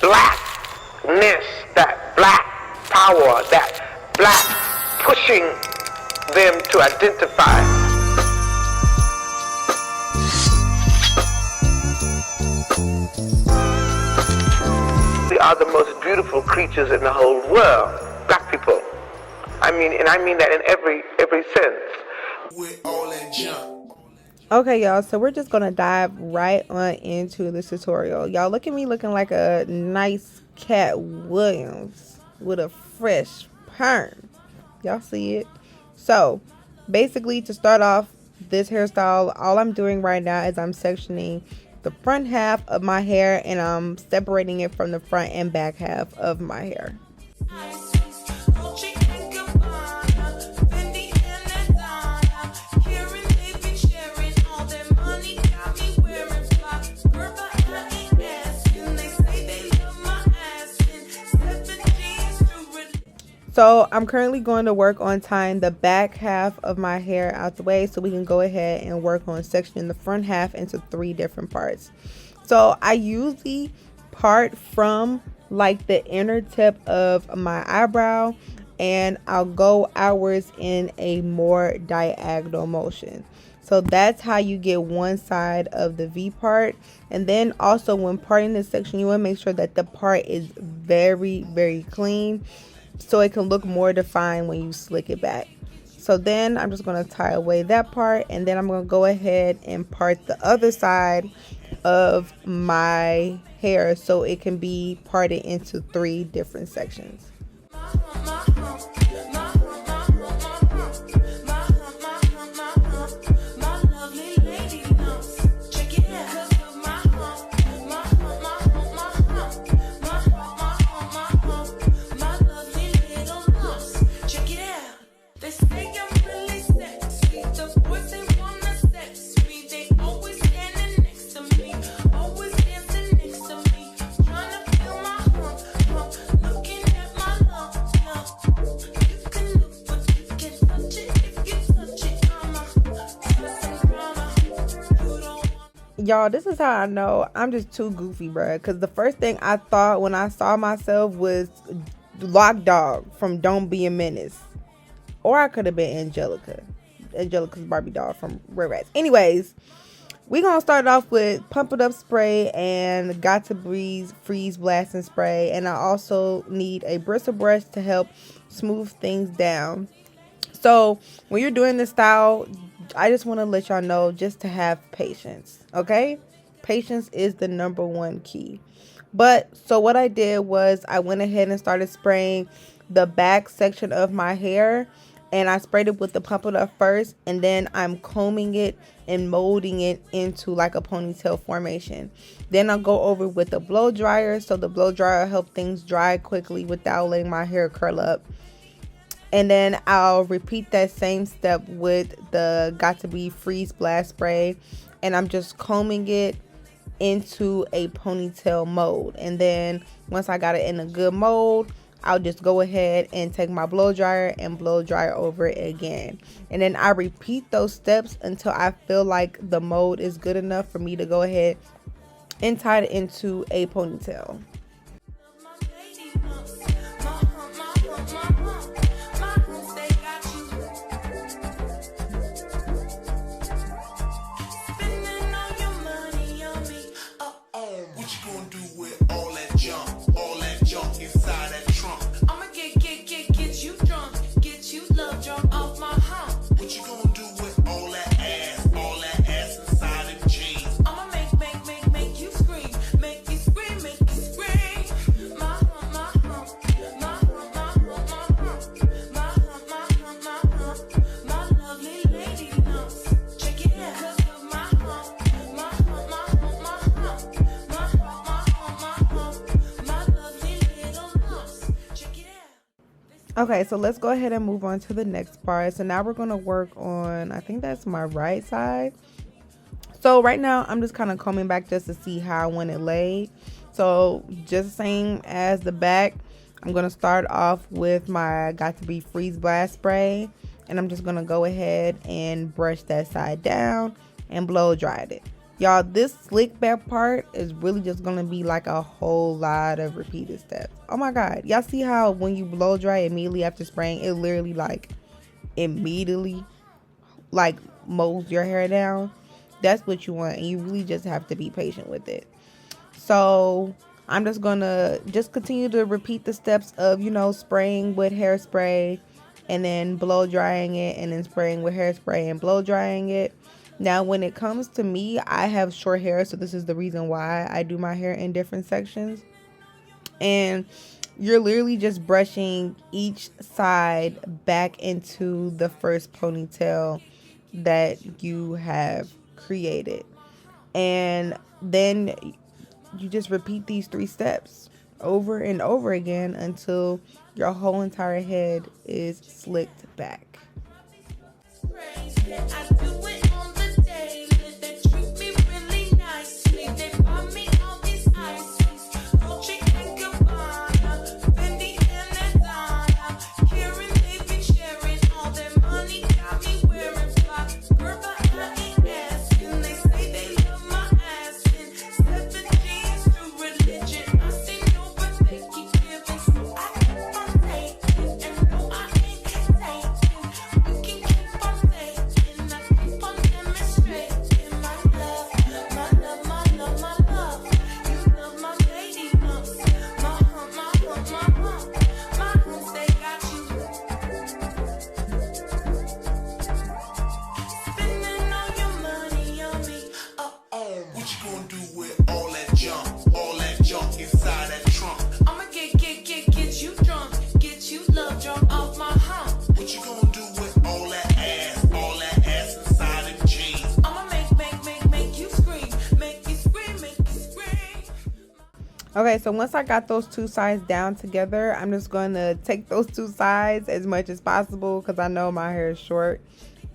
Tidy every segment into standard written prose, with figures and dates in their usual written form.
blackness, that black power, that black pushing them to identify. We are the most beautiful creatures in the whole world, black people. I mean that in every sense. With all that junk. Okay, y'all, so we're just gonna dive right on into this tutorial. Y'all, look at me looking like a nice Cat Williams with a fresh perm. Y'all see it? So basically, to start off this hairstyle, all I'm doing right now is I'm sectioning the front half of my hair and I'm separating it from the front and back half of my hair. So I'm currently going to work on tying the back half of my hair out the way so we can go ahead and work on sectioning the front half into 3 different parts. So I usually part from like the inner tip of my eyebrow and I'll go outwards in a more diagonal motion. So that's how you get one side of the V part. And then also when parting this section, you want to make sure that the part is very, very clean, so it can look more defined when you slick it back. So then I'm just going to tie away that part, and then I'm going to go ahead and part the other side of my hair so it can be parted into 3 different sections. Y'all, this is how I know I'm just too goofy, bruh. Because the first thing I thought when I saw myself was Lock Dog from Don't Be a Menace. Or I could have been Angelica. Angelica's Barbie doll from Rugrats. Anyways, we're going to start off with Pump It Up spray and Got to Breeze Freeze Blasting spray. And I also need a bristle brush to help smooth things down. So when you're doing this style, I just want to let y'all know just to have patience, okay? Patience is the #1 key. But so what I did was I went ahead and started spraying the back section of my hair, and I sprayed it with the Pump It Up first, and then I'm combing it and molding it into like a ponytail formation. Then I'll go over with the blow dryer, so the blow dryer will help things dry quickly without letting my hair curl up. And then I'll repeat that same step with the Got to Be Freeze Blast spray. And I'm just combing it into a ponytail mold. And then once I got it in a good mold, I'll just go ahead and take my blow dryer and blow dry over it again. And then I repeat those steps until I feel like the mold is good enough for me to go ahead and tie it into a ponytail. Okay, so let's go ahead and move on to the next part. So now we're going to work on, I think that's my right side. So right now I'm just kind of combing back just to see how I want it laid. So just the same as the back, I'm going to start off with my Got to Be Freeze Blast spray. And I'm just going to go ahead and brush that side down and blow dry it. Y'all, this slick back part is really just gonna be like a whole lot of repeated steps. Oh my god, y'all see how when you blow dry immediately after spraying, it literally like immediately like molds your hair down? That's what you want, and you really just have to be patient with it. So I'm just gonna continue to repeat the steps of, you know, spraying with hairspray and then blow drying it, and then spraying with hairspray and blow drying it. Now, when it comes to me, I have short hair, so this is the reason why I do my hair in different sections. And you're literally just brushing each side back into the first ponytail that you have created. And then you just repeat these 3 steps over and over again until your whole entire head is slicked back. Okay, so once I got those 2 sides down together, I'm just going to take those 2 sides as much as possible because I know my hair is short.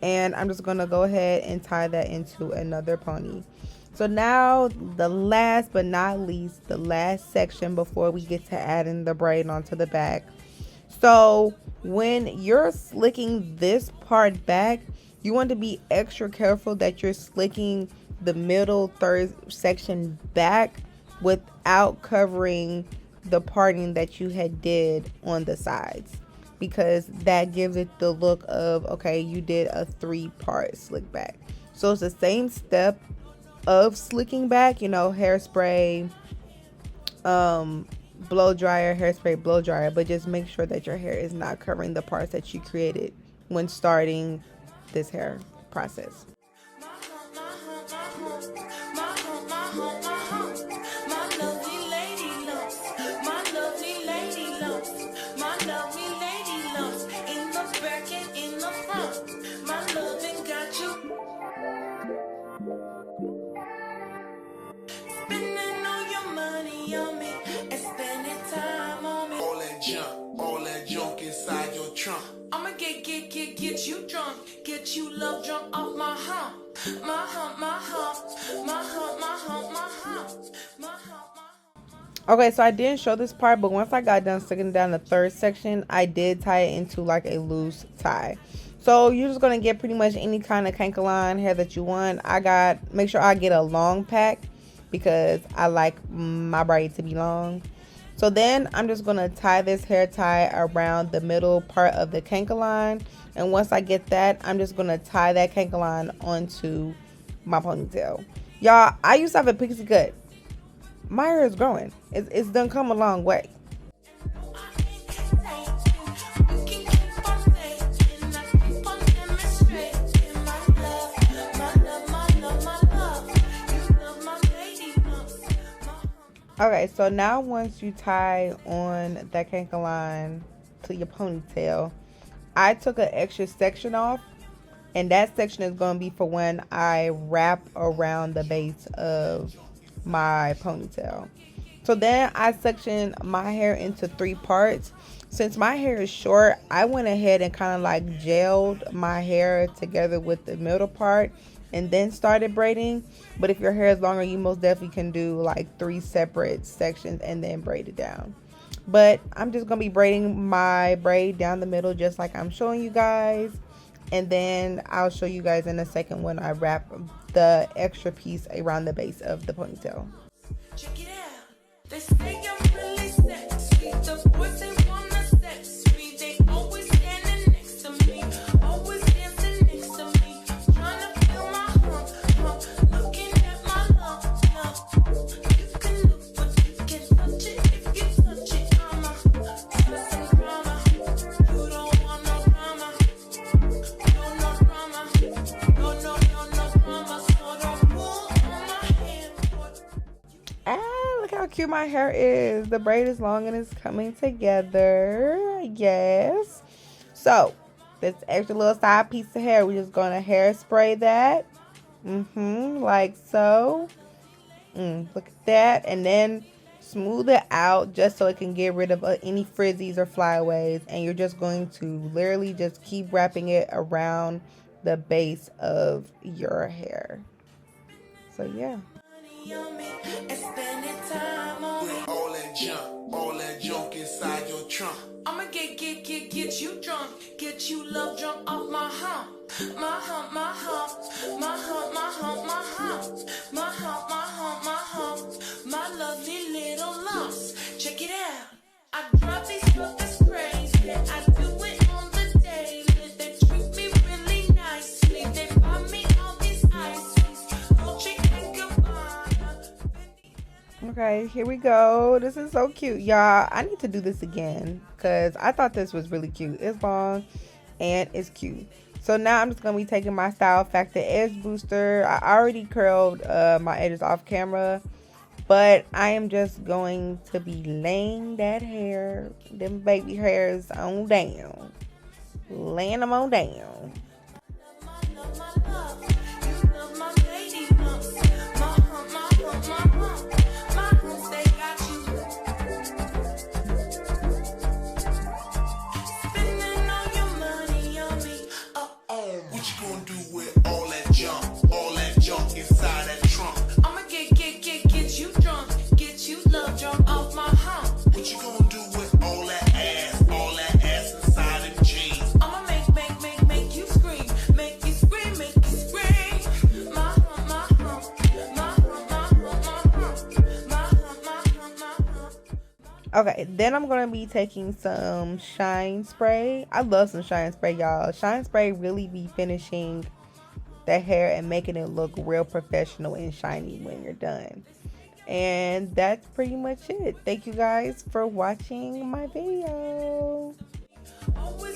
And I'm just going to go ahead and tie that into another pony. So now the last but not least, the last section before we get to adding the braid onto the back. So when you're slicking this part back, you want to be extra careful that you're slicking the middle third section back without covering the parting that you had did on the sides, because that gives it the look of, okay, you did a 3-part slick back. So it's the same step of slicking back, you know, hairspray, blow dryer, hairspray, blow dryer, but just make sure that your hair is not covering the parts that you created when starting this hair process. Get you drunk, get you love drunk off my hump, my hump, my hump, my hump, my hump, my hump, my hump. Okay, so I didn't show this part, but once I got done sticking down the third section, I did tie it into like a loose tie. So you're just gonna get pretty much any kind of canker-line hair that you want. Make sure I get a long pack because I like my braid to be long. So then I'm just gonna tie this hair tie around the middle part of the canker-line. And once I get that, I'm just going to tie that canker line onto my ponytail. Y'all, I used to have a pixie cut. My hair is growing. It's done come a long way. Okay, so now once you tie on that canker line to your ponytail, I took an extra section off, and that section is going to be for when I wrap around the base of my ponytail. So then I sectioned my hair into 3 parts. Since my hair is short, I went ahead and kind of like gelled my hair together with the middle part and then started braiding. But if your hair is longer, you most definitely can do like 3 separate sections and then braid it down. But I'm just going to be braiding my braid down the middle just like I'm showing you guys. And then I'll show you guys in a second when I wrap the extra piece around the base of the ponytail. Check it out. They say I'm really sexy. The boys they wanna sex me. They always standing next to me. Always dancing next to me. Trying to feel my hump, hump. Looking at my lump. You can look, but you can't touch it. If you touch it, I'ma start some drama. You don't want no drama. No drama. No drama. So don't pull on my hand. Ah, look how cute my hair is. The braid is long and it's coming together. Yes. So, this extra little side piece of hair, we're just going to hairspray that. Like so. Look at that. And then smooth it out just so it can get rid of any frizzies or flyaways. And you're just going to literally just keep wrapping it around the base of your hair. So, yeah. All that junk inside your trunk. I'ma get you drunk, get you love drunk off my hump, my hump, my hump, my hump, my hump, my hump, my hump, my hump, my hump, my lovely little lumps. Check it out. I drive these fuckers crazy. I do it on the daily. They treat me really nicely. They buy me all these ices. Dolce and Gabbana. Okay, here we go. This is so cute, y'all. I need to do this again because I thought this was really cute. It's long and it's cute. So now I'm just going to be taking my Style Factor Edge Booster. I already curled my edges off camera, but I am just going to be laying that hair, them baby hairs on down. Laying them on down. Get you drunk, get you love drunk off my hump. What you gonna do with all that ass inside them jeans? I'ma make you scream, make you scream, make you scream. My hump, my hump, my hump, my hump, my hump, my hump, my hump, my hump. Okay, then I'm going to be taking some Shine Spray. I love some Shine Spray, y'all. Shine Spray really be finishing the hair and making it look real professional and shiny when you're done. And that's pretty much it. Thank you guys for watching my video. Always